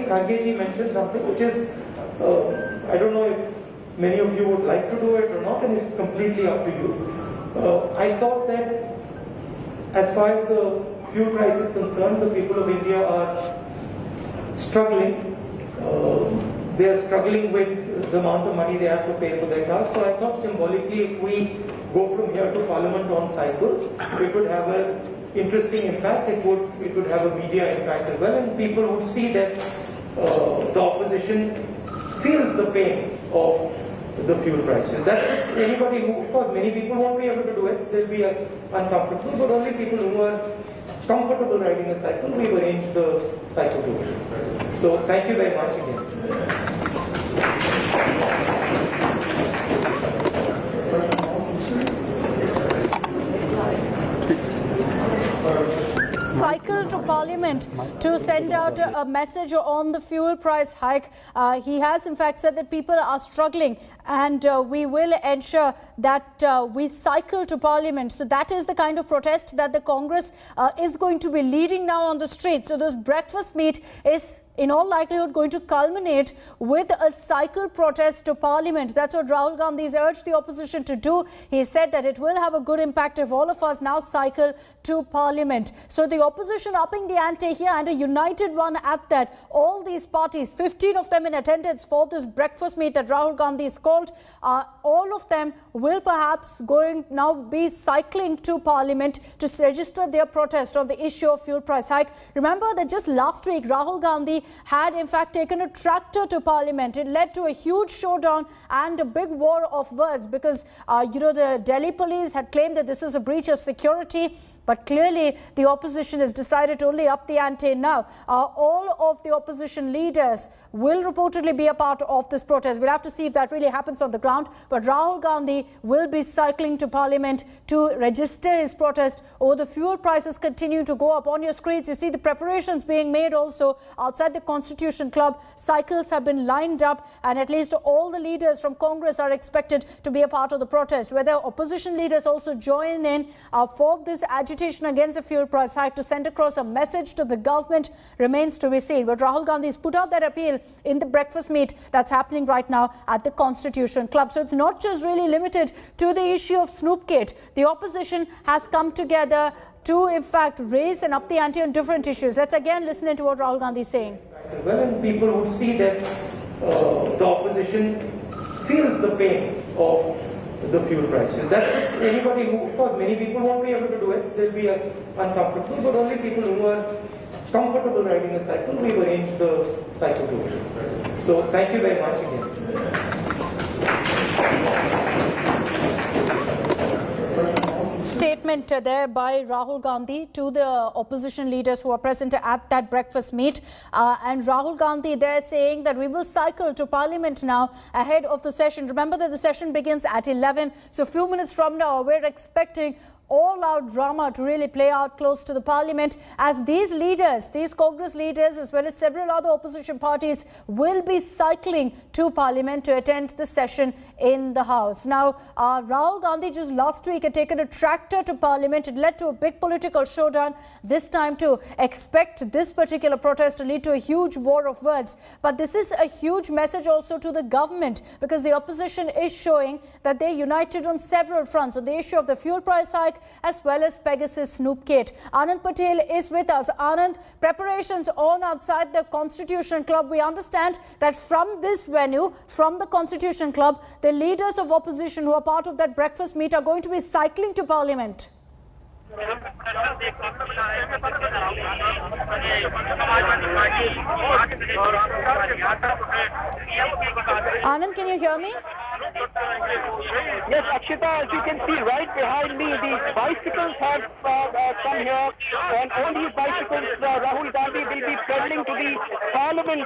Kharge ji mentioned something which is, I don't know if many of you would like to do it or not, and it's completely up to you. I thought that as far as the fuel price is concerned, the people of India are struggling. They are struggling with the amount of money they have to pay for their cars. So I thought symbolically, if we go from here to Parliament on cycles, it would have an interesting impact. It would have a media impact as well, and people would see that the opposition feels the pain of the fuel prices. That's anybody who, of course, many people won't be able to do it. They'll be uncomfortable, but only people who are comfortable riding a cycle, we've arranged the cycle route. So thank you very much again. Cycle to Parliament to send out a message on the fuel price hike. He has in fact said that people are struggling, and we will ensure that we cycle to Parliament. So that is the kind of protest that the Congress is going to be leading now on the streets. So this breakfast meet is in all likelihood going to culminate with a cycle protest to Parliament. That's what Rahul Gandhi has urged the opposition to do. He said that it will have a good impact if all of us now cycle to Parliament. So the opposition upping the ante here, and a united one at that. All these parties, 15 of them in attendance for this breakfast meet that Rahul Gandhi is called, all of them will perhaps now be cycling to Parliament to register their protest on the issue of fuel price hike. Remember that just last week Rahul Gandhi had in fact taken a tractor to Parliament. It led to a huge showdown and a big war of words because the Delhi police had claimed that this is a breach of security. But clearly, the opposition has decided to only up the ante now. All of the opposition leaders will reportedly be a part of this protest. We'll have to see if that really happens on the ground. But Rahul Gandhi will be cycling to Parliament to register his protest over the fuel prices continuing to go up. On your screens, you see the preparations being made also outside the Constitution Club. Cycles have been lined up, and at least all the leaders from Congress are expected to be a part of the protest. Whether opposition leaders also join in for this agitation against the fuel price hike to send across a message to the government remains to be seen. But Rahul Gandhi has put out that appeal in the breakfast meet that's happening right now at the Constitution Club. So it's not just really limited to the issue of snoopgate. The opposition has come together to, in fact, raise and up the ante on different issues. Let's again listen into what Rahul Gandhi is saying. Well, and people would see that the opposition feels the pain of the fuel prices. That's anybody who, of course, many people won't be able to do it. They'll be uncomfortable, but only people who are comfortable riding a cycle, we've arranged the cycle route. So thank you very much again. Statement there by Rahul Gandhi to the opposition leaders who are present at that breakfast meet. And Rahul Gandhi there saying that we will cycle to Parliament now ahead of the session. Remember that the session begins at 11. So a few minutes from now, we're expecting all-out drama to really play out close to the Parliament, as these leaders, these Congress leaders, as well as several other opposition parties, will be cycling to Parliament to attend the session in the House. Now, Rahul Gandhi just last week had taken a tractor to Parliament. It led to a big political showdown. This time to expect this particular protest to lead to a huge war of words. But this is a huge message also to the government, because the opposition is showing that they're united on several fronts on the issue of the fuel price hike, as well as Pegasus snoopgate. Anand Patel is with us. Anand, preparations on outside the Constitution Club. We understand that from this venue, from the Constitution Club, the leaders of opposition who are part of that breakfast meet are going to be cycling to Parliament. Anand, can you hear me? Yes, Akshita, as you can see right behind me, the bicycles have come here. On all these bicycles, Rahul Gandhi will be traveling to the Parliament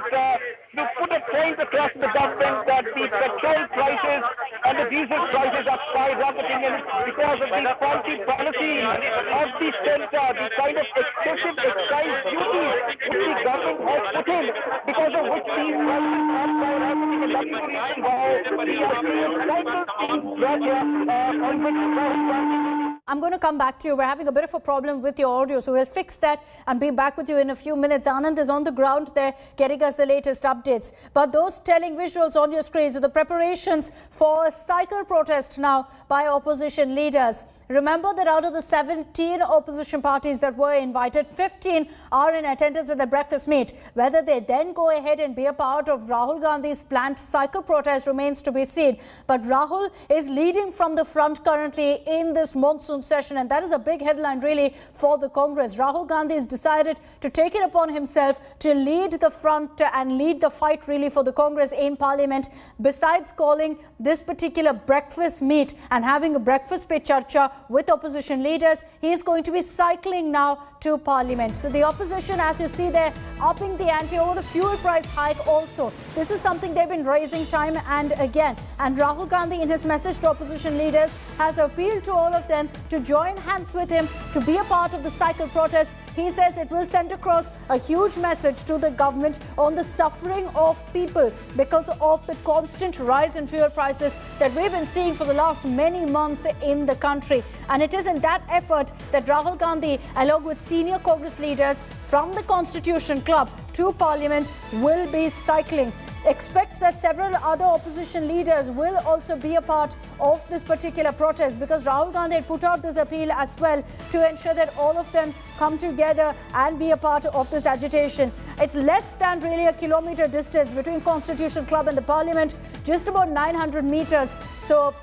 to put a point across the government that the petrol prices and the diesel prices are skyrocketing, and it's because of the faulty policy of the centre, the kind of excessive excise duties which the government has put in, because of which these prices are skyrocketing. And that's the reason why the cycles being brought here on which Rahul Gandhi I'm going to come back to you. We're having a bit of a problem with your audio, so we'll fix that and be back with you in a few minutes. Anand is on the ground there getting us the latest updates. But those telling visuals on your screens are the preparations for a cycle protest now by opposition leaders. Remember that out of the 17 opposition parties that were invited, 15 are in attendance at the breakfast meet. Whether they then go ahead and be a part of Rahul Gandhi's planned cycle protest remains to be seen. But Rahul is leading from the front currently in this monsoon session, and that is a big headline really for the Congress. Rahul Gandhi has decided to take it upon himself to lead the front and lead the fight really for the Congress in Parliament. Besides calling this particular breakfast meet and having a breakfast pe charcha with opposition leaders, he is going to be cycling now to Parliament. So the opposition, as you see there, upping the ante over the fuel price hike also. This is something they've been raising time and again. And Rahul Gandhi, in his message to opposition leaders, has appealed to all of them to join hands with him to be a part of the cycle protest. He says it will send across a huge message to the government on the suffering of people because of the constant rise in fuel prices that we've been seeing for the last many months in the country. And it is in that effort that Rahul Gandhi, along with senior Congress leaders from the Constitution Club to Parliament, will be cycling. Expect that several other opposition leaders will also be a part of this particular protest, because Rahul Gandhi had put out this appeal as well to ensure that all of them come together and be a part of this agitation. It's less than really a kilometer distance between Constitution Club and the Parliament, just about 900 meters. So,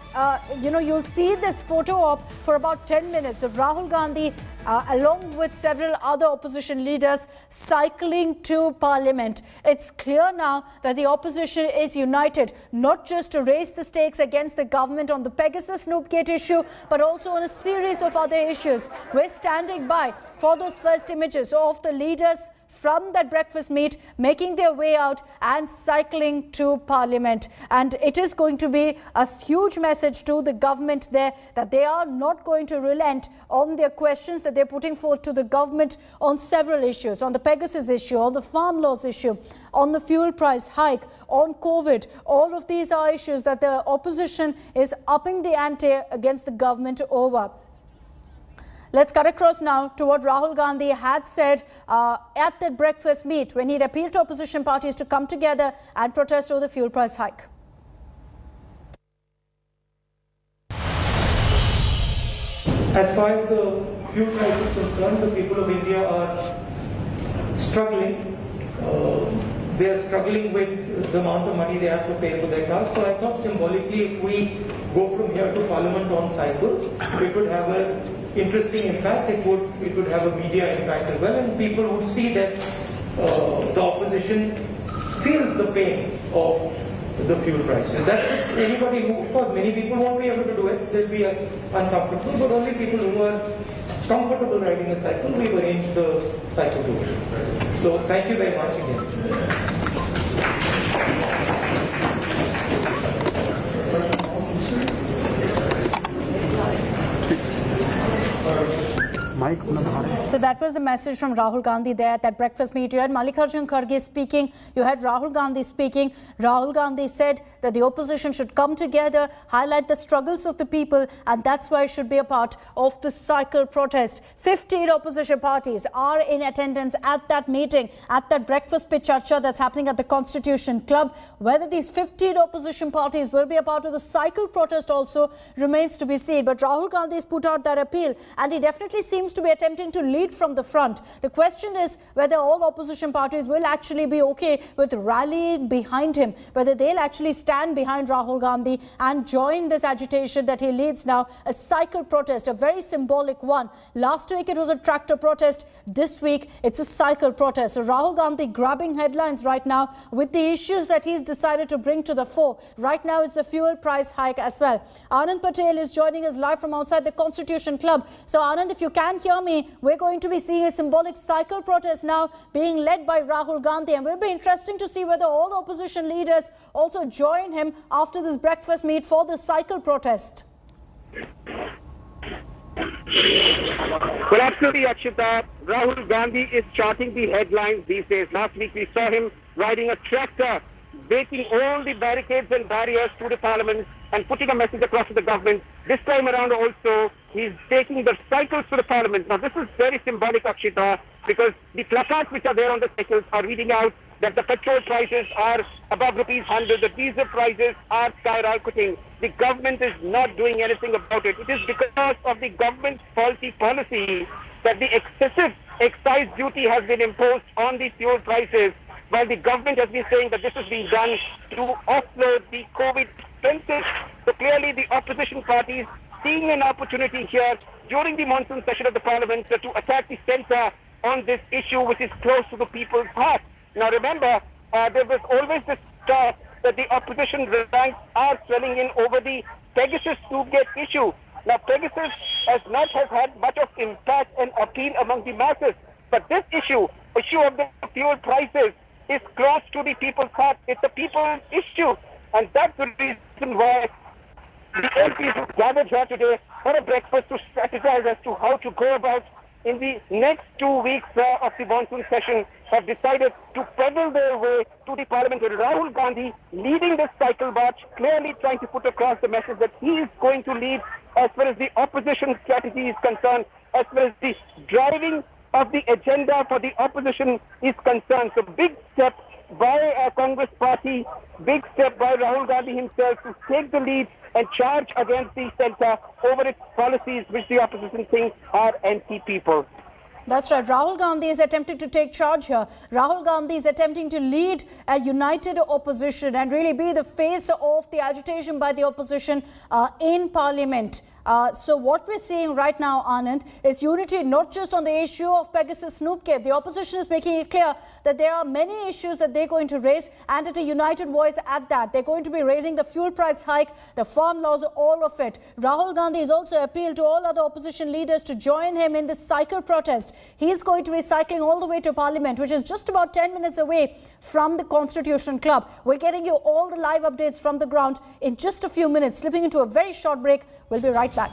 you'll see this photo op for about 10 minutes of Rahul Gandhi along with several other opposition leaders cycling to Parliament. It's clear now that the opposition is united, not just to raise the stakes against the government on the Pegasus snoopgate issue, but also on a series of other issues. We're standing by for those first images of the leaders from that breakfast meet making their way out and cycling to Parliament. And it is going to be a huge message to the government there that they are not going to relent on their questions that they're putting forth to the government on several issues, on the Pegasus issue, on the farm laws issue, on the fuel price hike, on COVID. All of these are issues that the opposition is upping the ante against the government over. Let's cut across now to what Rahul Gandhi had said at the breakfast meet when he appealed to opposition parties to come together and protest over the fuel price hike. As far as the fuel price is concerned, the people of India are struggling. They are struggling with the amount of money they have to pay for their cars. So I thought symbolically, if we go from here to Parliament on cycles, it would have an interesting impact. It would have a media impact as well, and people would see that the opposition feels the pain of the fuel price. And that's it. Anybody who, of course, many people won't be able to do it. They'll be uncomfortable, but only people who are comfortable riding a cycle, we've arranged the cycle route. So thank you very much again. So that was the message from Rahul Gandhi there at that breakfast meet. You had Mallikarjun Kharge speaking, you had Rahul Gandhi speaking. Rahul Gandhi said that the opposition should come together, highlight the struggles of the people, and that's why it should be a part of the cycle protest. 15 opposition parties are in attendance at that meeting, at that breakfast pe charcha that's happening at the Constitution Club. Whether these 15 opposition parties will be a part of the cycle protest also remains to be seen. But Rahul Gandhi has put out that appeal, and he definitely seems to be attempting to lead from the front. The question is whether all opposition parties will actually be okay with rallying behind him, whether they'll actually stand behind Rahul Gandhi and join this agitation that he leads now, a cycle protest, a very symbolic one. Last week it was a tractor protest. This week it's a cycle protest. So Rahul Gandhi grabbing headlines right now with the issues that he's decided to bring to the fore. Right now it's the fuel price hike as well. Anand Patel is joining us live from outside the Constitution Club. So Anand, if you can hear me, we're going to be seeing a symbolic cycle protest now being led by Rahul Gandhi, and it will be interesting to see whether all opposition leaders also join him after this breakfast meet for the cycle protest. Well, absolutely, Akshita. Rahul Gandhi is charting the headlines these days. Last week we saw him riding a tractor, breaking all the barricades and barriers to the Parliament and putting a message across to the government. This time around also, he's taking the cycles to the parliament. Now, this is very symbolic, Akshita, because the placards which are there on the cycles are reading out that the petrol prices are above ₹100, the diesel prices are skyrocketing. The government is not doing anything about it. It is because of the government's faulty policy that the excessive excise duty has been imposed on the fuel prices, while the government has been saying that this is being done to offload the COVID expenses. So clearly the opposition parties seeing an opportunity here during the monsoon session of the parliament to attack the centre on this issue which is close to the people's heart. Now remember, there was always this talk that the opposition ranks are swelling in over the Pegasus snoopgate issue. Now Pegasus has had much of impact and appeal among the masses, but this issue of the fuel prices is close to the people's heart. It's a people's issue, and that's the reason why the MPs who gathered here today for a breakfast to strategize as to how to go about in the next 2 weeks of the monsoon session have decided to pedal their way to the parliament with Rahul Gandhi leading this cycle march, clearly trying to put across the message that he is going to lead as far as the opposition strategy is concerned, as far as the driving of the agenda for the opposition is concerned. So big step by Congress party, big step by Rahul Gandhi himself to take the lead and charge against the centre over its policies which the opposition thinks are anti-people. That's right. Rahul Gandhi is attempting to take charge here. Rahul Gandhi is attempting to lead a united opposition and really be the face of the agitation by the opposition in Parliament. So what we're seeing right now, Anand, is unity not just on the issue of Pegasus snoopgate. The opposition is making it clear that there are many issues that they're going to raise, and at a united voice at that. They're going to be raising the fuel price hike, the farm laws, all of it. Rahul Gandhi has also appealed to all other opposition leaders to join him in this cycle protest. He's going to be cycling all the way to Parliament, which is just about 10 minutes away from the Constitution Club. We're getting you all the live updates from the ground in just a few minutes. Slipping into a very short break. We'll be right back.